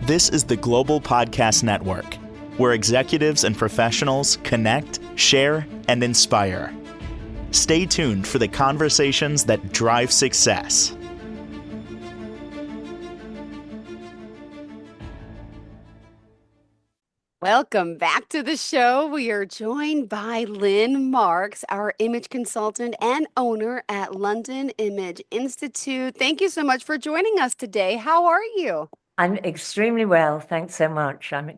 This is the Global Podcast Network, where executives and professionals connect, share, and inspire. Stay tuned for the conversations that drive success. Welcome back to the show. We are joined by Lynne Marks, our image consultant and owner at London Image Institute. Thank you so much for joining us today. How are you? I'm extremely well. Thanks so much. I'm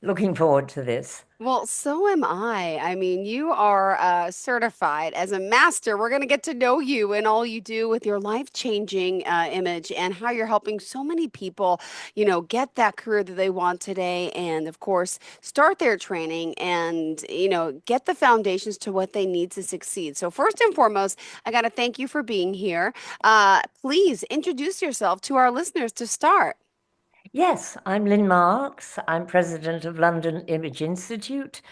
looking forward to this. Well, so am I. I mean, you are certified as a master. We're going to get to know you and all you do with your life-changing image and how you're helping so many people, get that career that they want today. And of course, start their training and, get the foundations to what they need to succeed. So first and foremost, I got to thank you for being here. Please introduce yourself to our listeners to start. Yes, I'm Lynne Marks. I'm president of London Image Institute.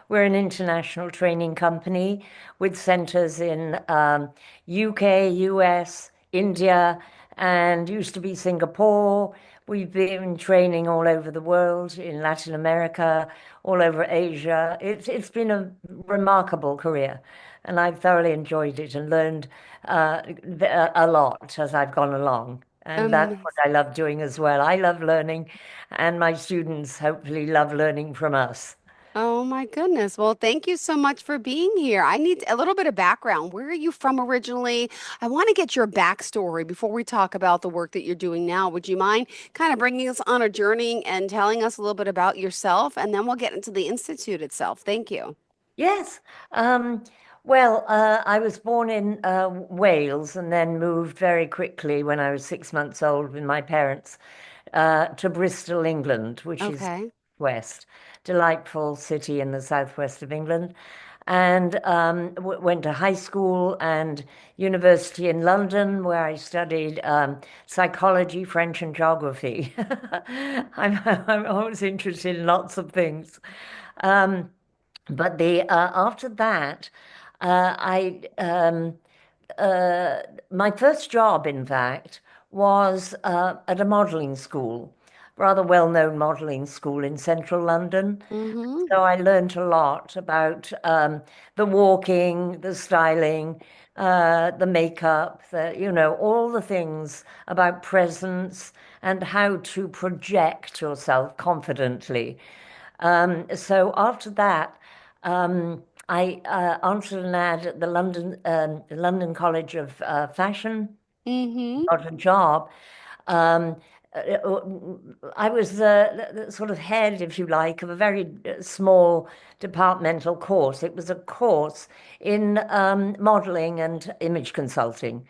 We're an international training company with centers in UK, US, India, and used to be Singapore. We've been training all over the world, in Latin America, all over Asia. It's been a remarkable career, and I've thoroughly enjoyed it and learned a lot as I've gone along. And that's what I love doing as well. I love learning, and my students hopefully love learning from us. Oh my goodness. Well, thank you so much for being here. I need a little bit of background. Where are you from originally? I want to get your backstory before we talk about the work that you're doing now. Would you mind kind of bringing us on a journey and telling us a little bit about yourself? And then we'll get into the Institute itself. Thank you. Yes. I was born in Wales and then moved very quickly when I was 6 months old with my parents to Bristol, England, which is Okay. west, delightful city in the southwest of England, and went to high school and university in London, where I studied psychology, French, and geography. I'm always interested in lots of things. Um, but the after that, I my first job, in fact, was at a modelling school, rather well-known modelling school in central London. Mm-hmm. So I learned a lot about the walking, the styling, the makeup, all the things about presence and how to project yourself confidently. So after that, I answered an ad at the London College of Fashion, Mm-hmm. got a job. Um, uh, I was the sort of head, if you like, of a very small departmental course. It was a course in modeling and image consulting,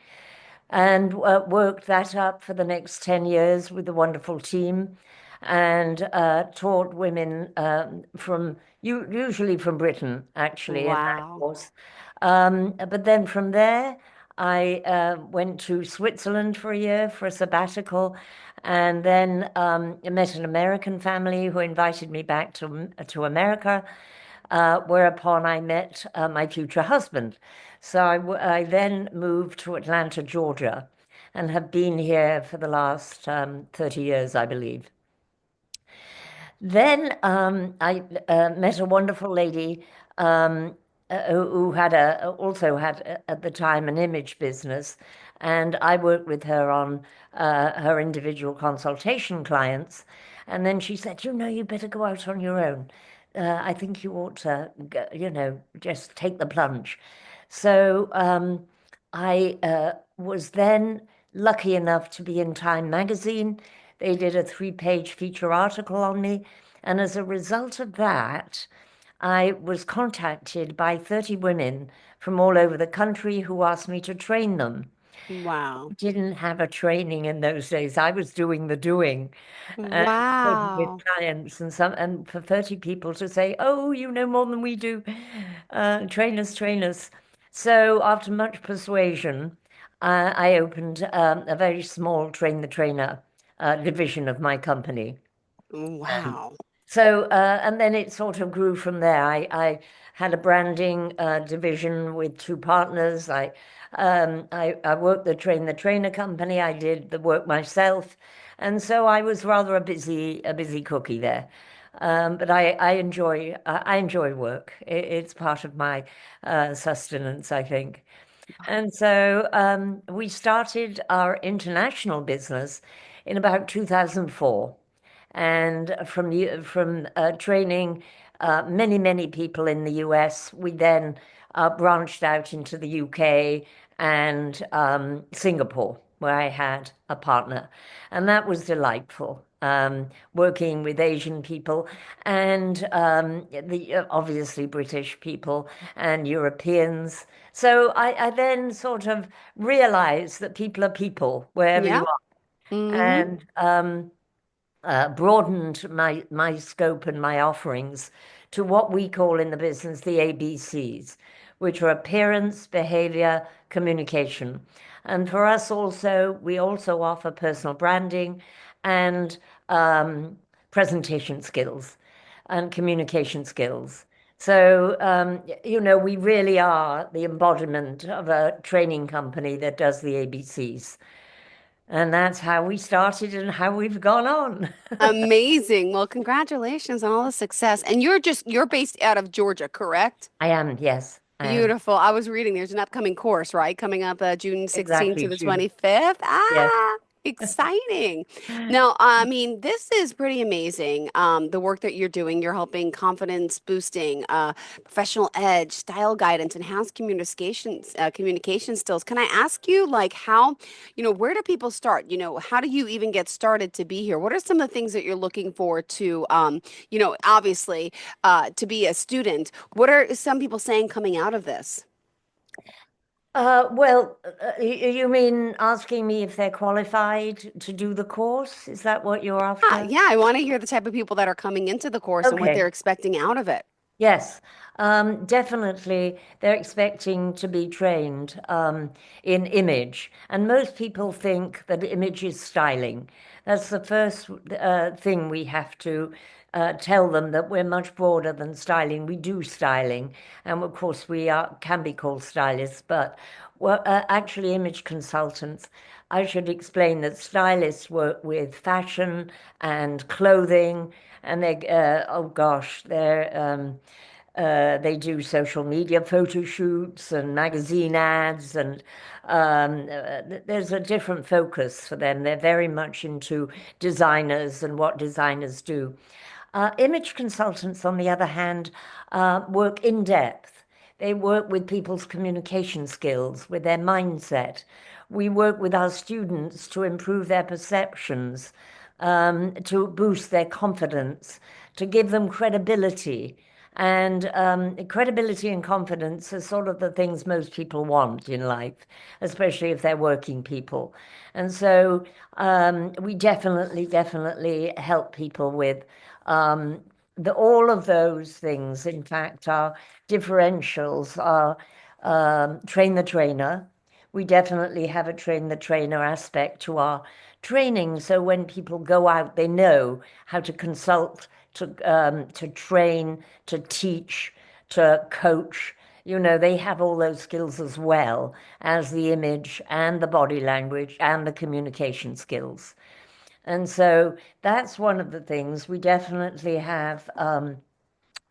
and worked that up for the next 10 years with a wonderful team and taught women usually from Britain, actually, in that Wow. course. But then from there, I went to Switzerland for a year for a sabbatical, and then met an American family who invited me back to America, whereupon I met my future husband. So I then moved to Atlanta, Georgia, and have been here for the last 30 years, I believe. Then I met a wonderful lady who also had at the time an image business, and I worked with her on her individual consultation clients. And then she said, you better go out on your own. I think you ought to, just take the plunge. So I was then lucky enough to be in Time magazine. They did a 3-page feature article on me. And as a result of that, I was contacted by 30 women from all over the country who asked me to train them. Wow. Didn't have a training in those days. I was doing the doing, and working with Wow. clients and for 30 people to say, "Oh, you know more than we do. Train us, train us." So after much persuasion, I opened a very small train the trainer division of my company. Wow. And then it sort of grew from there. I had a branding division with two partners. I worked the trainer company. I did the work myself, And so I was rather a busy cookie there. But I enjoy work. It's part of my sustenance, I think. And so we started our international business in about 2004. And from training many people in the US, we then branched out into the UK and Singapore, where I had a partner, and that was delightful. Working with Asian people and the obviously British people and Europeans. So I then sort of realized that people are people wherever Yeah. you are, Hmm. and broadened my scope and my offerings to what we call in the business the ABCs, which are appearance, behavior, communication. And for us also, we also offer personal branding and presentation skills and communication skills. So, we really are the embodiment of a training company that does the ABCs. And that's how we started and how we've gone on. Amazing. Well, congratulations on all the success. And you're based out of Georgia, correct? I am, yes, I am. Beautiful. I was reading there's an upcoming course, right? Coming up June 16th to Exactly, the June. 25th. Yes. Ah, exciting. Now, I mean, this is pretty amazing. The work that you're doing, you're helping confidence boosting, professional edge, style guidance, enhanced communication skills. Can I ask you, like, where do people start? How do you even get started to be here? What are some of the things that you're looking for to, obviously, to be a student? What are some people saying coming out of this? You mean asking me if they're qualified to do the course? Is that what you're after? Yeah, I want to hear the type of people that are coming into the course and what they're Okay. expecting out of it. Yes, definitely. They're expecting to be trained in image. And most people think that image is styling. That's the first thing we have to tell them that we're much broader than styling. We do styling. And of course, can be called stylists, but actually, image consultants. I should explain that stylists work with fashion and clothing, and oh gosh, they do social media photo shoots and magazine ads, and there's a different focus for them. They're very much into designers and what designers do. Image consultants, on the other hand, work in depth. They work with people's communication skills, with their mindset. We work with our students to improve their perceptions, to boost their confidence, to give them credibility. And credibility and confidence are sort of the things most people want in life, especially if they're working people. And so we definitely help people with all of those things. In fact, our differentials are train the trainer. We definitely have a train the trainer aspect to our training. So when people go out, they know how to consult, to train, to teach, to coach. They have all those skills as well as the image and the body language and the communication skills. And so that's one of the things we definitely have.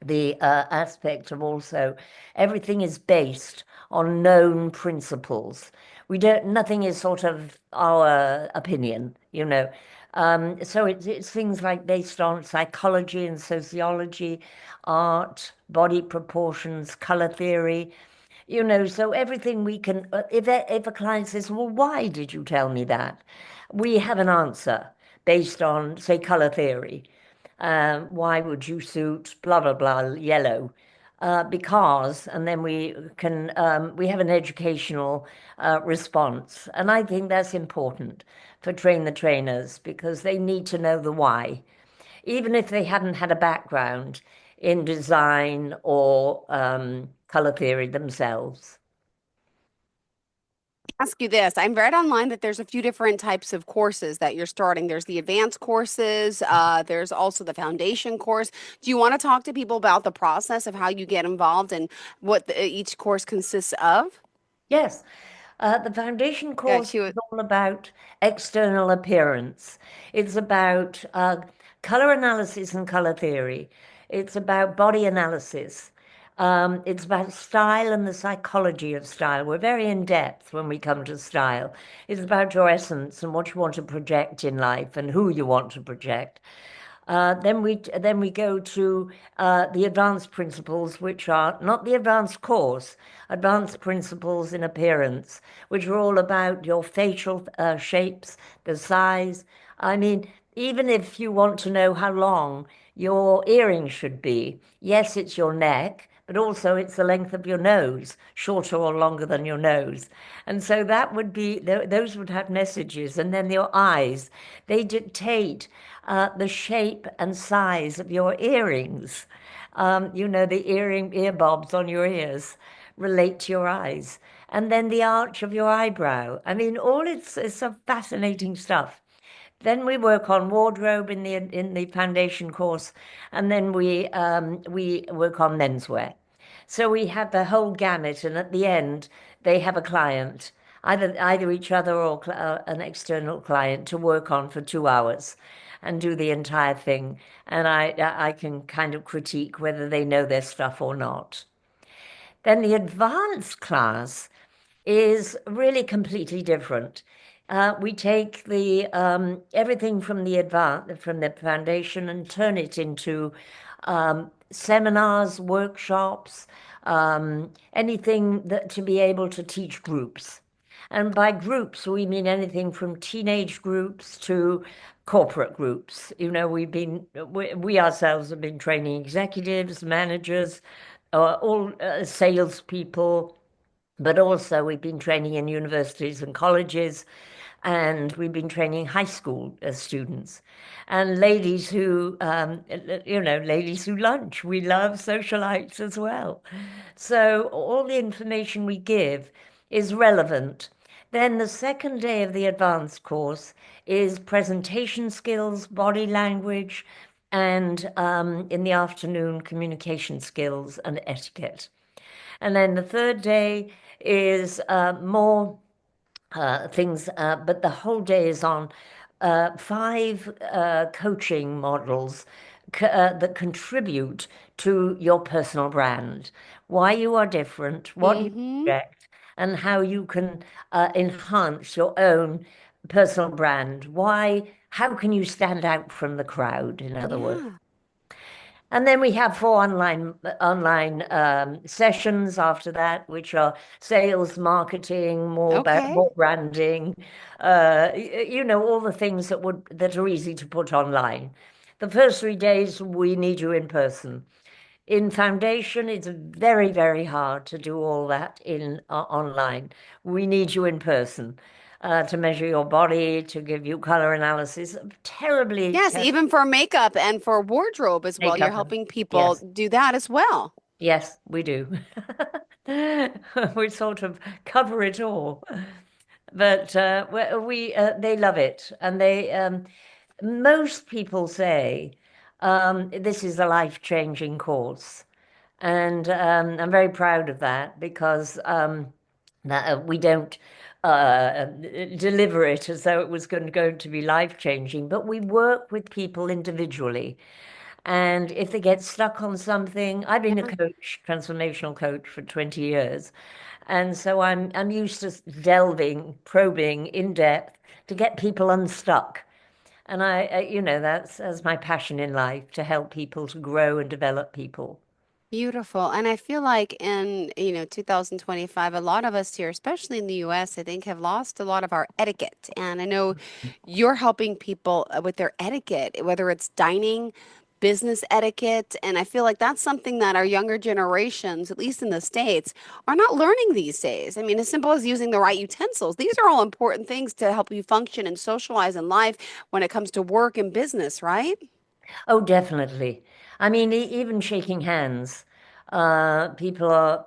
The aspect of also everything is based on known principles. Nothing is sort of our opinion. So it's things like based on psychology and sociology, art, body proportions, color theory. So everything we can, if a client says, well, why did you tell me that? We have an answer based on, say, color theory. Why would you suit blah, blah, blah, yellow? Because, and then we have an educational response. And I think that's important for train the trainers because they need to know the why. Even if they hadn't had a background in design or color theory themselves. Ask you this. I read online that there's a few different types of courses that you're starting. There's the advanced courses, there's also the foundation course. Do you want to talk to people about the process of how you get involved and what each course consists of? Yes. The foundation Yeah, course cute. is all about external appearance. It's about color analysis and color theory. It's about body analysis. It's about style and the psychology of style. We're very in depth when we come to style. It's about your essence and what you want to project in life and who you want to project. Then we go to the advanced principles, which are not the advanced course, advanced principles in appearance, which are all about your facial shapes, the size. I mean, even if you want to know how long your earring should be, yes, it's your neck, but also it's the length of your nose, shorter or longer than your nose. And so that would be, those would have messages. And then your eyes, they dictate the shape and size of your earrings. The earbobs on your ears relate to your eyes. And then the arch of your eyebrow. I mean, it's some fascinating stuff. Then we work on wardrobe in the foundation course, and then we work on menswear. So we have the whole gamut, and at the end they have a client, either each other or an external client to work on for 2 hours, and do the entire thing. And I can kind of critique whether they know their stuff or not. Then the advanced class is really completely different. We take the everything from the foundation and turn it into seminars, workshops, anything that to be able to teach groups. And by groups, we mean anything from teenage groups to corporate groups. We ourselves have been training executives, managers, all salespeople, but also we've been training in universities and colleges, and we've been training high school students and ladies who lunch. We love socialites as well. So all the information we give is relevant. Then the second day of the advanced course is presentation skills, body language, and in the afternoon, communication skills and etiquette. And then the third day is more things, but the whole day is on five coaching models that contribute to your personal brand, why you are different, what you Mm-hmm. project, and how you can enhance your own personal brand. How can you stand out from the crowd, in other words? Yeah. And then we have four online sessions after that, which are sales, marketing, Okay. more branding, all the things that are easy to put online. The first 3 days we need you in person. In foundation, it's very, very hard to do all that in online. We need you in person to measure your body, to give you color analysis. Terribly, Yes, terrible even for makeup and for wardrobe as well. You're makeup. helping people Yes. do that as well. Yes, we do. We sort of cover it all. But they love it. And most people say, this is a life-changing course. And I'm very proud of that because we don't deliver it as though it was going to be life-changing, but we work with people individually. And if they get stuck on something, I've been a Yeah. coach, transformational coach for 20 years. And so I'm used to delving, probing in depth to get people unstuck. And that's my passion in life, to help people to grow and develop people. Beautiful. And I feel like in, 2025, a lot of us here, especially in the US, I think have lost a lot of our etiquette. And I know you're helping people with their etiquette, whether it's dining, business etiquette. And I feel like that's something that our younger generations, at least in the States, are not learning these days. I mean, as simple as using the right utensils. These are all important things to help you function and socialize in life when it comes to work and business, right? Oh, definitely. I mean, even shaking hands, people are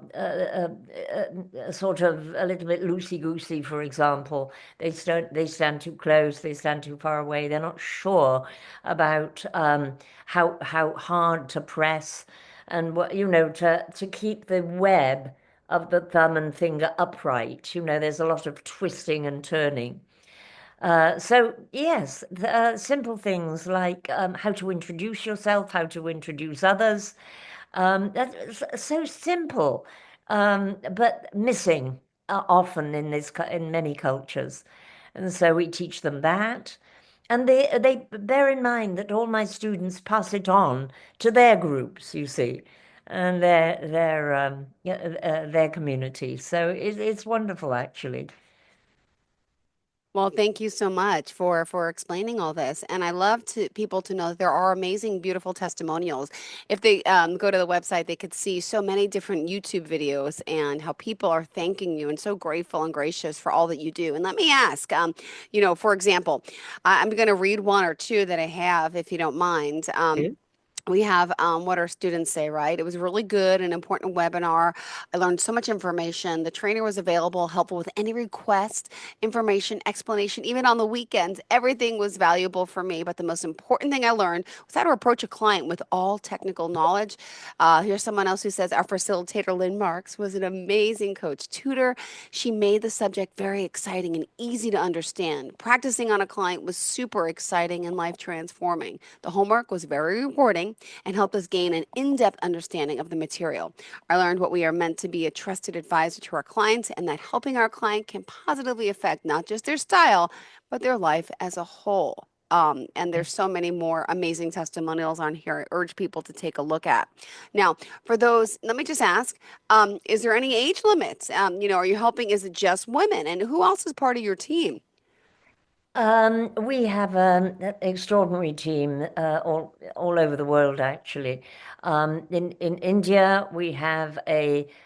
sort of a little bit loosey-goosey, for example. They stand too close, they stand too far away. They're not sure about how hard to press and to keep the web of the thumb and finger upright. There's a lot of twisting and turning. So yes, simple things like how to introduce yourself, how to introduce others. That's so simple, but missing often in many cultures. And so we teach them that. And they bear in mind that all my students pass it on to their groups, you see, and their community. So it's wonderful, actually. Well, thank you so much for explaining all this, and I love to people to know that there are amazing, beautiful testimonials. If they go to the website, they could see so many different YouTube videos and how people are thanking you and so grateful and gracious for all that you do. And let me ask, for example, I'm going to read one or two that I have, if you don't mind. We have what our students say, right? It was really good, an important webinar. I learned so much information. The trainer was available, helpful with any request, information, explanation, even on the weekends. Everything was valuable for me. But the most important thing I learned was how to approach a client with all technical knowledge. Here's someone else who says our facilitator, Lynne Marks, was an amazing coach tutor. She made the subject very exciting and easy to understand. Practicing on a client was super exciting and life transforming. The homework was very rewarding and helped us gain an in-depth understanding of the material. I learned what we are meant to be a trusted advisor to our clients and that helping our client can positively affect not just their style, but their life as a whole. And there's so many more amazing testimonials on here. I urge people to take a look at. Now, for those, let me just ask, is there any age limits? Are you helping, is it just women? And who else is part of your team? We have an extraordinary team all over the world, actually. In India, we have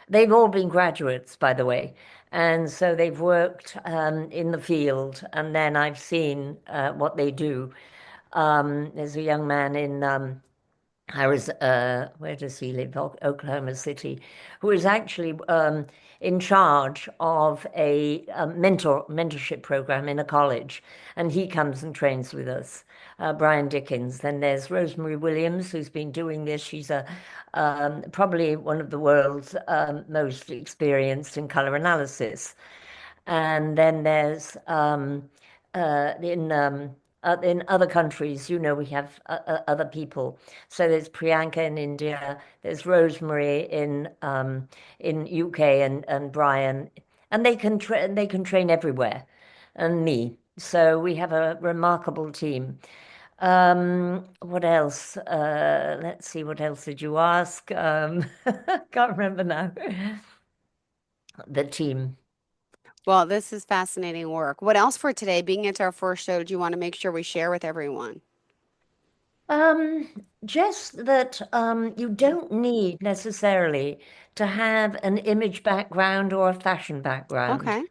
they've all been graduates, by the way. And so they've worked in the field, and then I've seen what they do. There's a young man in where does he live? Oklahoma City, who is actually in charge of a mentorship program in a college, and he comes and trains with us. Brian Dickens. Then there's Rosemary Williams, who's been doing this. She's probably one of the world's most experienced in color analysis. And then there's uh, in um, in other countries, we have other people. So there's Priyanka in India, there's Rosemary in UK, and Brian, and they can train everywhere, and me. So we have a remarkable team. What else? Let's see, what else did you ask? Can't remember now. The team. Well, this is fascinating work. What else for today? Being it's our first show, do you want to make sure we share with everyone? Um, just that you don't need necessarily to have an image background or a fashion background. Okay.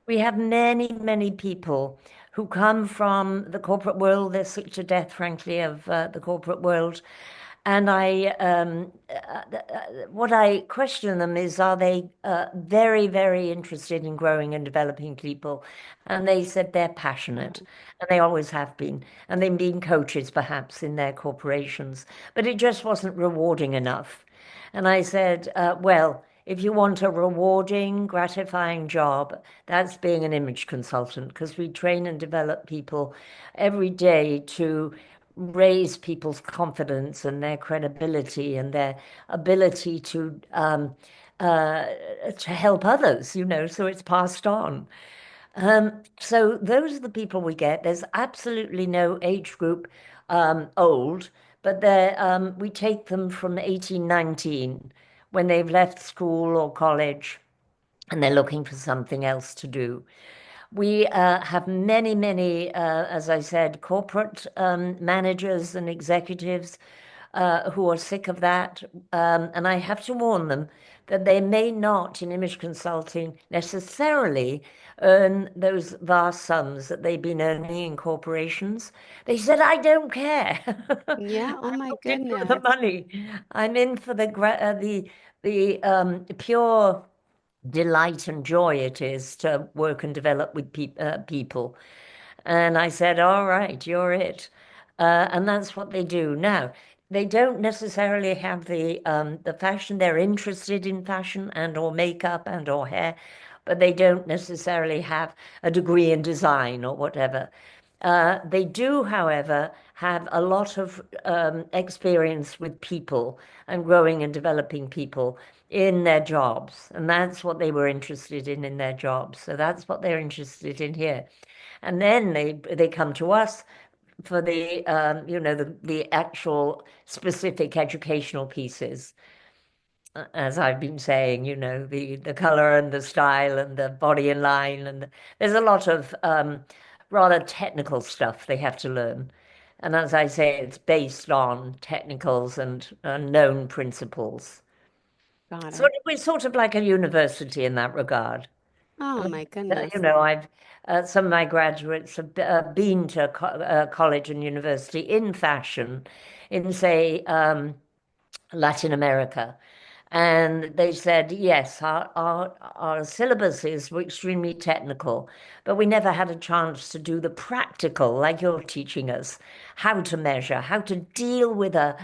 We have many, many people who come from the corporate world. They're sick to death, frankly, of the corporate world. And what I question them is, are they very, very interested in growing and developing people? And they said they're passionate, and they always have been. And they've been coaches, perhaps, in their corporations, but it just wasn't rewarding enough. And I said, well, if you want a rewarding, gratifying job, that's being an image consultant, because we train and develop people every day to raise people's confidence and their credibility and their ability uh, to help others, so it's passed on. So those are the people we get. There's absolutely no age group old, but we take them from 18, 19 when they've left school or college and they're looking for something else to do. We have many, many, as I said, corporate managers and executives who are sick of that. And I have to warn them that they may not, in image consulting, necessarily earn those vast sums that they've been earning in corporations. They said, I don't care. Yeah. Oh I'm my not in for the goodness. money. I'm in for the pure delight and joy it is to work and develop with people. And I said, all right, you're it. And that's what they do. Now, they don't necessarily have the fashion. They're interested in fashion and or makeup and or hair, but they don't necessarily have a degree in design or whatever. They do, however, have a lot of experience with people and growing and developing people in their jobs. And that's what they were interested in their jobs. So that's what they're interested in here. And then they come to us for the the actual specific educational pieces, as I've been saying, the color and the style and the body in line, and there's a lot of rather technical stuff they have to learn. And as I say, it's based on technicals and known principles. Got So it. we're sort of like a university in that regard. Oh And, my goodness. I've some of my graduates have been to college and university in fashion, in say Latin America. And they said, yes, our syllabuses were extremely technical, but we never had a chance to do the practical, like you're teaching us, how to measure, how to deal with an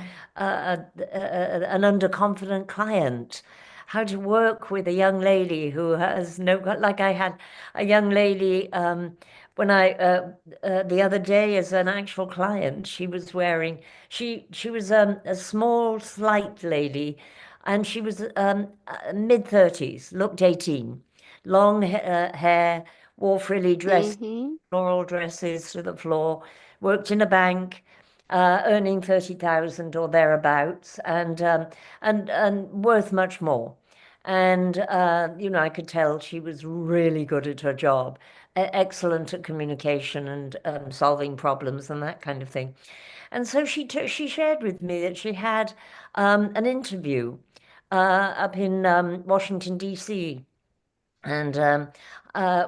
underconfident client, how to work with a young lady who has no, like I had a young lady when the other day as an actual client, she was wearing, she was a small, slight lady, and she was mid-30s, looked 18, long hair, wore frilly dresses, Mm-hmm. floral dresses to the floor, worked in a bank, earning 30,000 or thereabouts, and worth much more. And I could tell she was really good at her job, excellent at communication and solving problems and that kind of thing. And so she shared with me that she had an interview up in Washington, D.C., and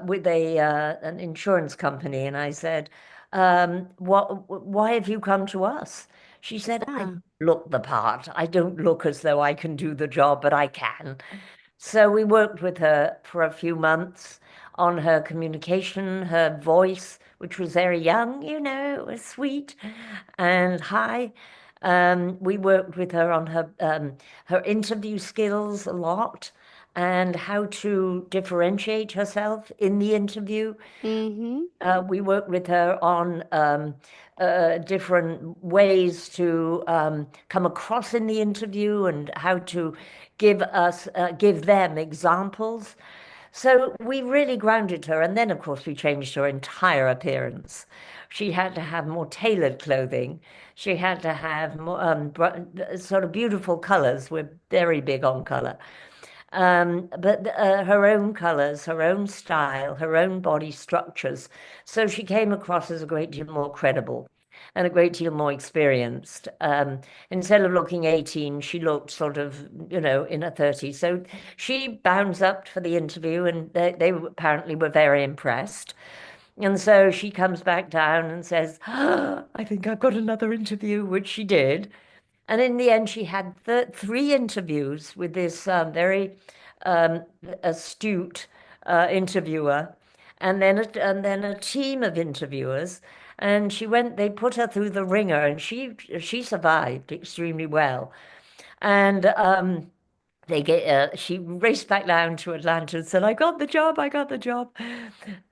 with an insurance company. And I said, why have you come to us? She said, I Yeah. look the part. I don't look as though I can do the job, but I can. So we worked with her for a few months on her communication, her voice, which was very young, it was sweet and high. We worked with her on her interview skills a lot and how to differentiate herself in the interview. Mm-hmm. We worked with her on different ways to come across in the interview and how to give them examples. So we really grounded her. And then, of course, we changed her entire appearance. She had to have more tailored clothing. She had to have more sort of beautiful colors. We're very big on color. But her own colors, her own style, her own body structures. So she came across as a great deal more credible and a great deal more experienced. Instead of looking 18, she looked sort of, in her 30s. So she bounds up for the interview, and they apparently were very impressed. And so she comes back down and says, I think I've got another interview, which she did. And in the end, she had three interviews with this very um, astute interviewer, and then a team of interviewers. And they put her through the ringer, and she survived extremely well. And she raced back down to Atlanta and said, I got the job, I got the job.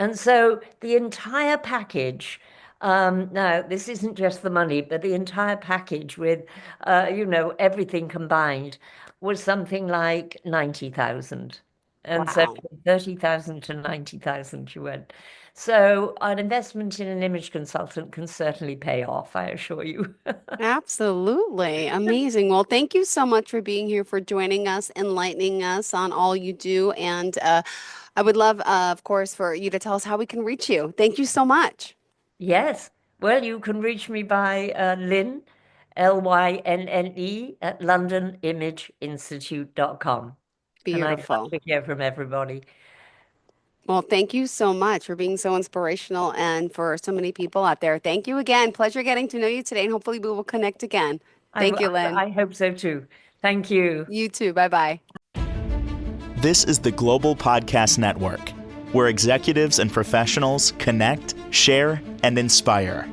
And so the entire package, now this isn't just the money, but the entire package with, everything combined was something like 90,000. And so Wow. from 30,000 to 90,000 she went. So an investment in an image consultant can certainly pay off, I assure you. Absolutely. Amazing. Well, thank you so much for being here, for joining us, enlightening us on all you do. And I would love, of course, for you to tell us how we can reach you. Thank you so much. Yes. Well, you can reach me by Lynne, Lynne, at LondonImageInstitute.com. And I'd love Beautiful. to hear from everybody. Well, thank you so much for being so inspirational and for so many people out there. Thank you again. Pleasure getting to know you today, and hopefully we will connect again. I, Thank you, I, Lynn. I hope so too. Thank you. You too. Bye bye. This is the Global Podcast Network, where executives and professionals connect, share, and inspire.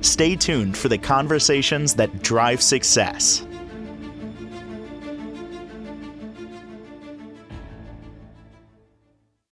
Stay tuned for the conversations that drive success.